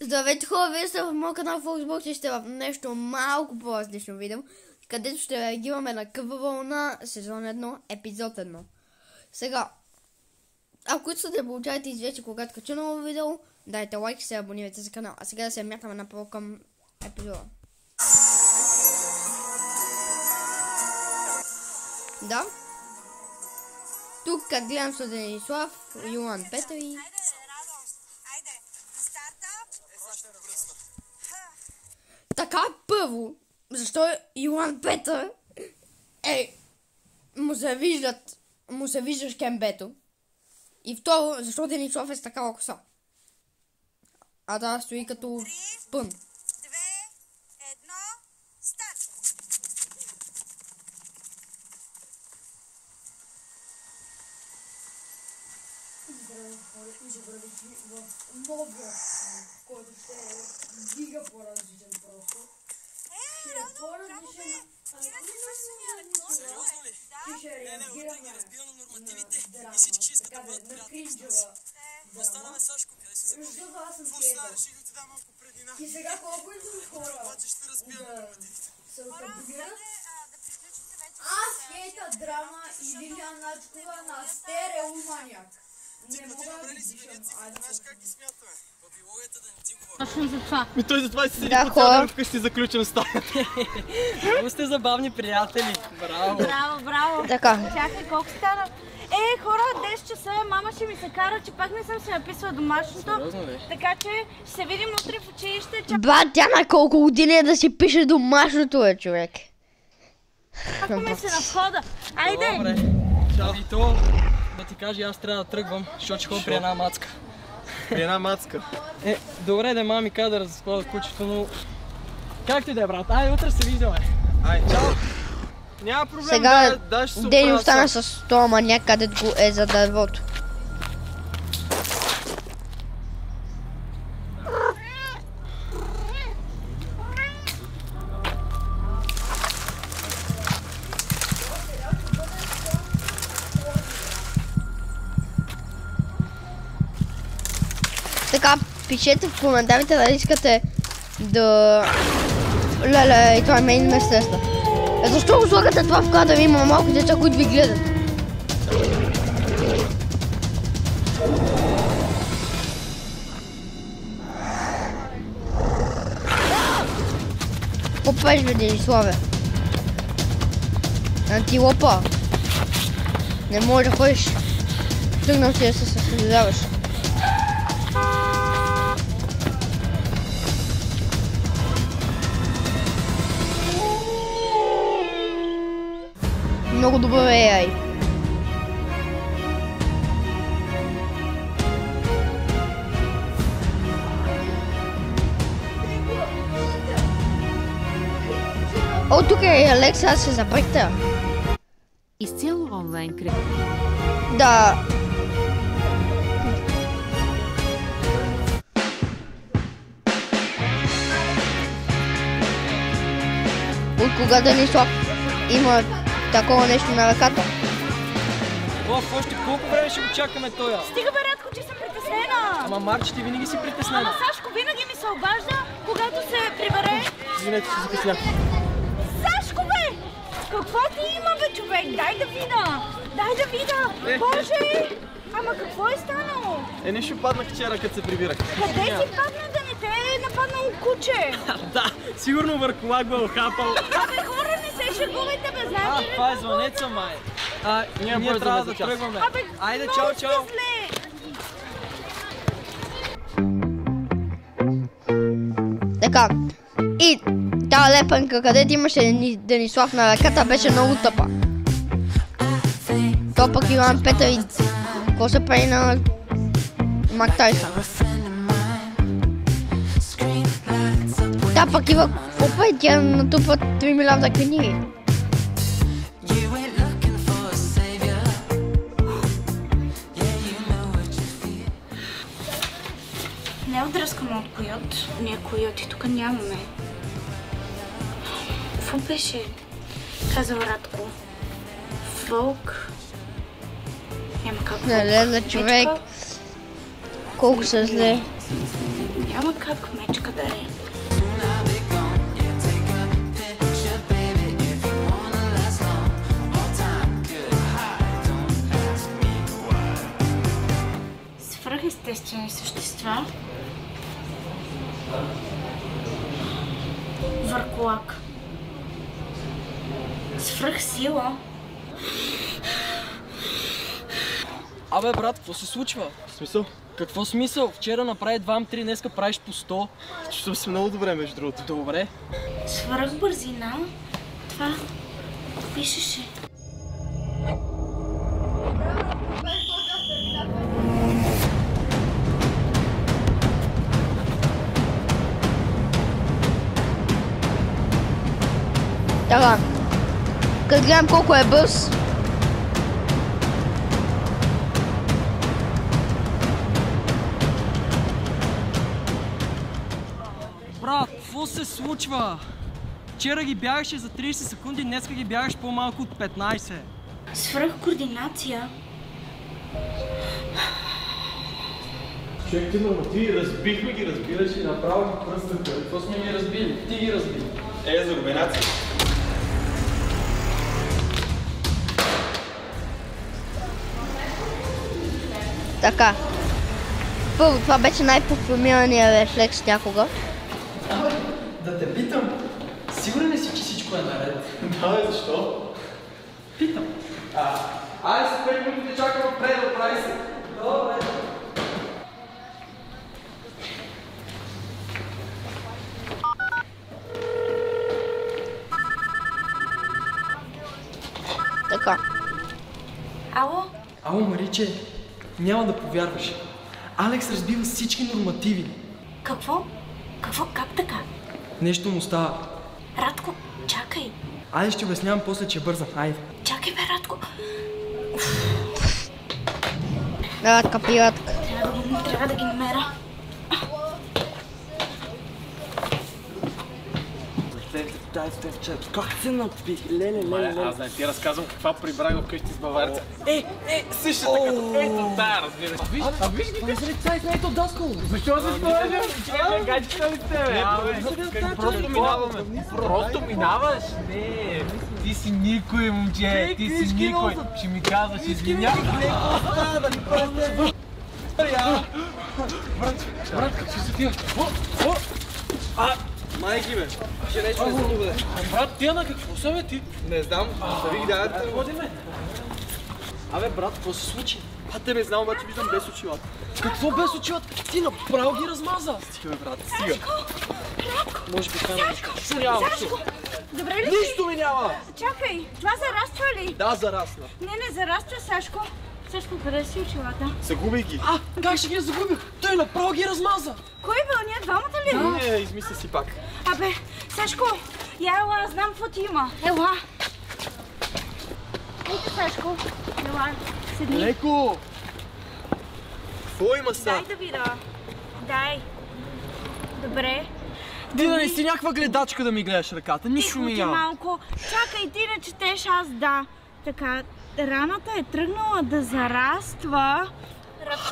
Здравейте хора, вие сте в моят канал Foxbox и сте в нещо малко по-различно видео, където ще реагираме на Кръва вълна сезон 1, епизод 1. Сега, ако искате да получавате известие когато кача ново видео, дайте лайк и се абонирайте за канал. А сега да се мятаме направо към епизода. Да. Тук гледам с Денислав, Йоан Петър и... Така, първо, защо Йоан Петър му се виждаш кембето. И второ, защо Денислав е с такава коса? А да, стои като пън. 3, 2, 1, старт! Здравей хора и добре дошли в новия, който ще е гига по-различен просто. Сериозно ли? Утре ги разбивам на нормативите и всички ще искат да бъдат приятели с нас. Останаме Сашко, къде си се бъде? Ще ти дам малко предина. И сега колко идвам хора обаче ще разбивам нормативите. се отъбират. Аз хейта драма и Лилия Начкова на стереоманяк. Не мога да ги дишам. Знаеш как ги смятаме? По биологията да не ти говоря. Точно за това. Той затова си седи по цял ден вкъщи заключен в стаята. Много сте забавни приятели. Браво. Браво. Така. Чакай, колко стана? Хора, 10 часа, мама ще ми се кара, че пак не съм се написала домашното. Сериозно ли? Така че ще се видим утре в училище. Тя на колко години е да си пише домашното, човек. Чакаме се на входа. Айде! Добре. Чао. И то, да ти кажа, аз трябва да тръгвам, защото ще ходя при една мацка. При една мацка. Добре да мама ми каза да разходя кучето, но... Както и да е, брат. Айде, утре се виждаме. Ай, чао. Няма проблем, Сега да ще се Дени оправя остана сам. с това маняк, където го е за дървото. Така, пишете в коментарите дали искате да... Леле, и това мен ме стресна. Защо го слагате това в кадър? Има малко деца, които ви гледат. Какво правиш, бе, Дениславе? Антилопа. Не можеш да ходиш. Тръгнал си да се състезаваш. Много добър AI. О, тук е Алекса, аз се запректа. Изцяло онлайн кредит. Да. От кога Денислав има такова нещо на ръката? Още колко време ще го чакаме тоя? Стига бе, Радко, че съм притеснена. Ама Марче, ти винаги си притеснена. Ама Сашко винаги ми се обажда, когато се прибере. Извинете, че закъснях. Сашко бе! Какво ти има бе, човек? Дай да видя! Дай да видя! Боже! Ама какво е станало? Нещо паднах вчера, като се прибирах. Къде си падна да не те е нападнало куче? Да, сигурно върху лак го хапал. Абе хора, не се шегувайте бе, знаете ли? Това е звънеца, май. Ние трябва да тръгваме. Айде, чао, чао. Така. И тази лепенка, където имаше Денислав на ръката, беше много тъпа. То пък Йоан Петър и... Какво се прави на... Мак Тайсън? Да, пък Ива... Какво прави? Тя натупва 3 милиарда книги. Не е отръскано от койот. Ние койоти тук нямаме. Какво беше? Казал Радко. Вълк. Няма как. Не, човек. Колко са зле. Няма как мечка да е. Свръхестествени същества. Върколак. Свръхсила. Абе, брат, какво се случва? В смисъл? Какво смисъл? Вчера направи 2-3, днеска правиш по 100. Чувствам се много добре, между другото. Добре. Свръхбързина. Това пишеше. Така. Като гледам колко е бърз. Брат, какво се случва? Вчера ги бягаше за 30 секунди, днеска ги бягаш по-малко от 15. Свръхкоординация. Човек, ти нормативи, разбихме ги, разбираш и направо ги пръстата. Какво сме ги разбили? Ти ги разби. За рубенация. Така. Първо, това беше най-профилмираният рефлекс някога. Да те питам, сигурен ли си, че всичко е наред? Да, защо? Питам. Айде се 5 минути да чакам отпред, прави се. Добре. Така. Ало? Ало, Мариче, няма да повярваш. Алекс разбива всички нормативи. Какво? Какво? Как така? Нещо му става. Радко, чакай. Айде ще обяснявам после, че бързам. Айде. Чакай бе, Радко. Радка, пиратка. Трябва да ги намеря. Как се напи? Леле. Аз да ти разказвам каква прибрага вкъщи с баварца. Същата като ето тая, разбира се. Виж ги Това е цайт на ето даскал. Защо се спомня? Човек, гачка ли сте, бе? Просто минаваме. Просто минаваш? Не, ти си никой, момче. Ти си никой. Ще ми казваш, извинявай. Брат, как се ти? Майки, бе. Ще нещо не се добре. Брат, тия на какво са, бе, ти? Не знам. Да ви ги дадете. Ходиме. Абе, брат, какво се случи? Те не знам, обаче виждам без очилата. Какво без очилата? Ти направо ги размаза. Стига, бе, брат, стига. Може би това Сашко! няма. Сашко! Добре ли си? Нищо ми няма! Чакай, това зараства ли? Да, зарасна. Не зараства, Сашко. Сашко, къде си очилата? Загубих ги. Как ще ги загубих? Той направо ги размаза. Кой бе, ние двамата ли? Не, измисля си пак. Абе, Сашко, я ела, знам какво ти има. Ела. Ейте, Сашко. Ела, седни. Леко! Какво има са? Дай да видя. Дай. Добре. Ти да не си някаква гледачка да ми гледаш ръката. Нищо ми Тихо ти няма. малко. Чакай, ти не четеш, аз да. Така, раната е тръгнала да зараства.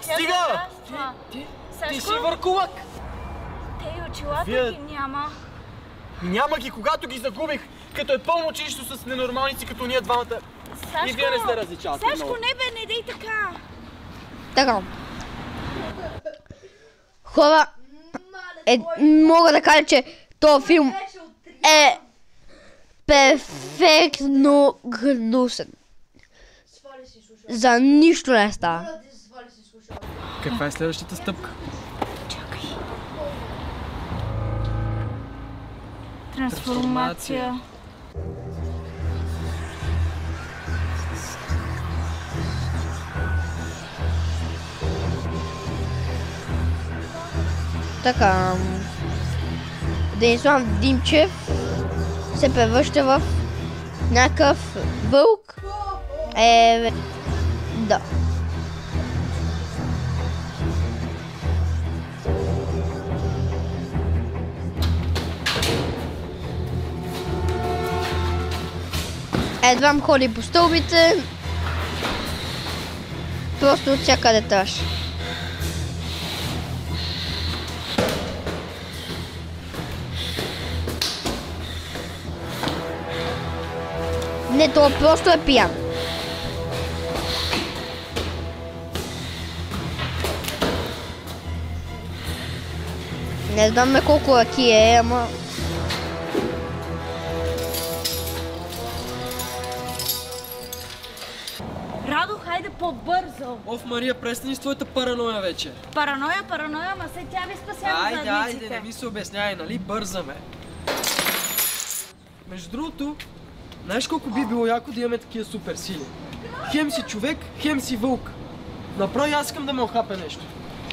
Стига! Ти си въркулак. Те и очилата Вие- ги няма. Няма ги, когато ги загубих, като е пълно училище с ненормалници, като ние двамата. Сашко, И вие не се различавате Сашко, много. не бе, не дей така. Така. Хора, мога да кажа, че този филм е перфектно гнусен. За нищо не става. Каква е следващата стъпка? Чакай. Трансформация. Така. Денислав Димчев се превръща в някакъв вълк. Да. Едвам ходи по стълбите. Просто от всякъде траш. Не, той просто е пиян. Не знам на колко ръки е, ама... Радо, хайде по-бързо. Оф, Мария, престани с твоята параноя вече. Параноя, ама се тя ви спасява Айде, задниците. не ми се обяснявай, нали? Бързаме. Между другото, знаеш колко би било яко да имаме такива супер сили? Хем си човек, хем си вълк. Направо аз искам да ме охапе нещо.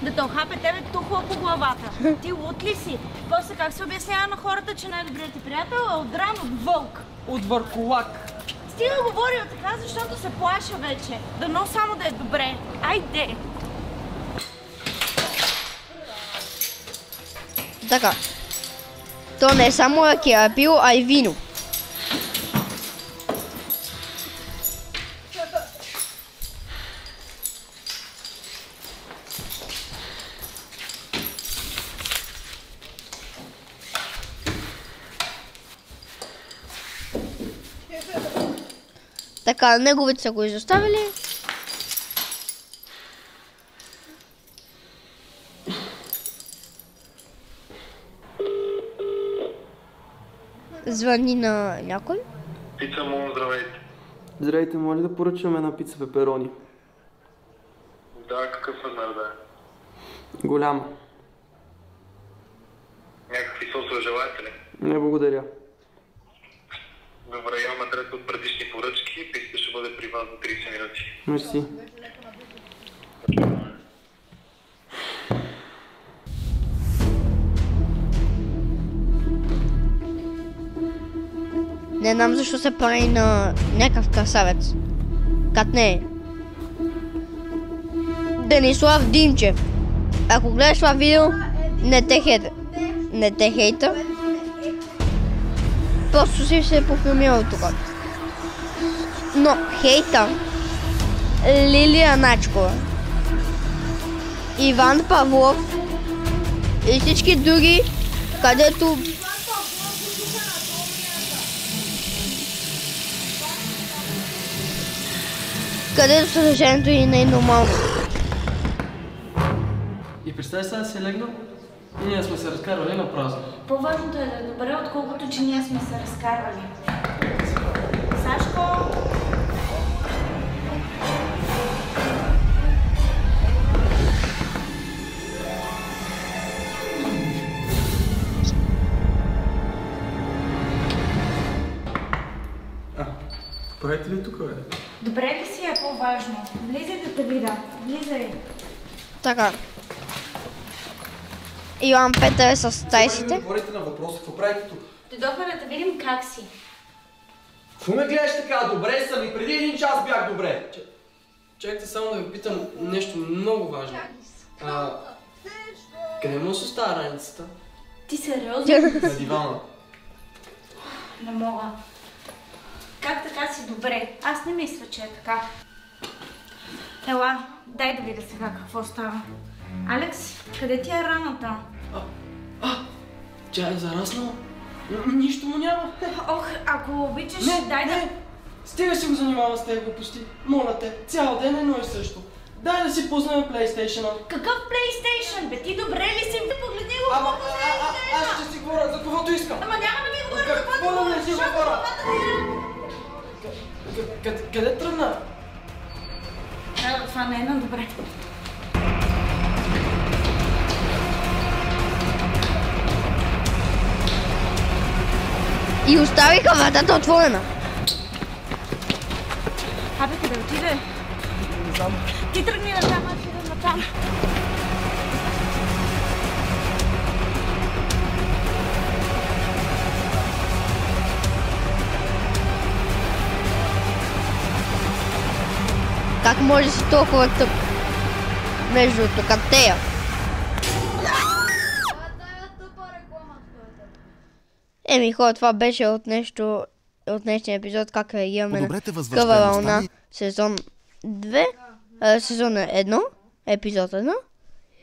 Да те охапе тебе тухла по главата. Ти лут ли си? После как се обяснява на хората, че най-добрият ти приятел е отдран от вълк? От върколак. Стига говорил така, защото се плаша вече. Дано само да е добре. Айде! Така. То не е само ракия, а пил, а и вино. Така, неговите са го изоставили. Звъни на някой. Пица Мун, здравейте. Здравейте, моля да поръчам една пица пеперони. Да, какъв размер да е? Голяма. Някакви сосове желаете ли? Не, благодаря. Добре, имам адрес от предишни поръчки. Пицата ще бъде при вас за 30 минути. Мерси. Не знам защо се прави на някакъв красавец. Как не е? Денислав Димчев. Ако гледаш това видео, не те хейта. Просто си се пофилмирал тук. Но хейта Лилия Начкова, Иван Павлов и всички други, където съдържанието и не е нормално. И представи сега да си легнал и ние сме се разкарвали на празно. По-важното е да е добре, отколкото че ние сме се разкарвали. Сашко! Правите ли тук, бе? Добре ли си е по-важно? Влизай да те видя. Влизай. Така. Йоан Петър е с тайсите. Отговорите на въпроса, какво правите тук? Дойдохме да те видим как си. Какво ме гледаш така? Добре съм и преди 1 час бях добре. Чакайте само да ви питам нещо много важно. Къде му се остава раницата? Ти сериозно? На дивана. Не мога. Как така си добре? Аз не мисля, че е така. Ела, дай да видя сега какво става. Алекс, къде ти е раната? Тя е зараснала? Нищо му няма. Ох, ако обичаш, дай да... Не! Стига си го занимава с тези глупости. Моля те, цял ден едно и също. Дай да си пуснем PlayStation-а. Какъв PlayStation, бе? Ти добре ли си? Погледни го, Ама, колко PlayStation! аз ще си говоря за каквото искам. Ама няма да ми говоря за Какво да не си говоря? Къде тръгна? Това не е на добре. И оставиха вратата отворена. Абе, къде отиде? Не знам. Ти тръгни на там, аз идем на там. Как може да си толкова тъп? Между тук тея. Еми хора, това беше от днешния епизод, как реагираме на Къва вълна сезон 2, сезон 1, епизод 1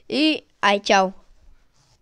и ай чао!